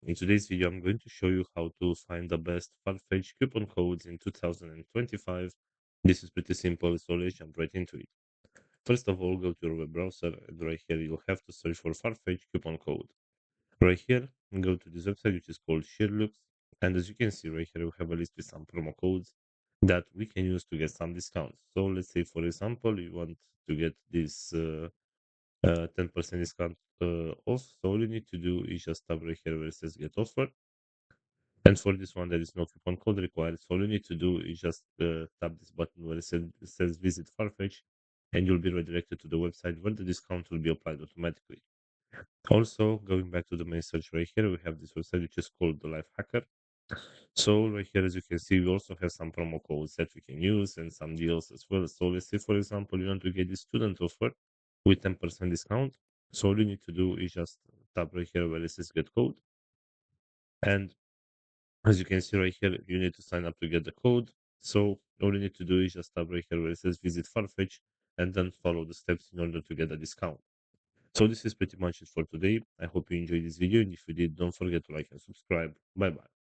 In today's video, I'm going to show you how to find the best Farfetch coupon codes in 2025. This is pretty simple, so let's jump right into it. First of all, go to your web browser, and right here you'll have to search for Farfetch coupon code. Right here, go to this website which is called ShareLooks, and as you can see right here, we have a list with some promo codes that we can use to get some discounts. So let's say, for example, you want to get this 10% discount off. So all you need to do is just tap right here where it says get offer. And for this one, there is no coupon code required. So all you need to do is just tap this button where it says visit Farfetch, and you'll be redirected to the website where the discount will be applied automatically. Also, going back to the main search right here, we have this website which is called the Life Hacker. So right here, as you can see, we also have some promo codes that we can use and some deals as well. So let's say, for example, you want to get the student offer with 10% discount. So all you need to do is just tap right here where it says get code. And as you can see right here, you need to sign up to get the code. So all you need to do is just tap right here where it says visit Farfetch and then follow the steps in order to get a discount. So this is pretty much it for today. I hope you enjoyed this video, and if you did, don't forget to like and subscribe. Bye bye.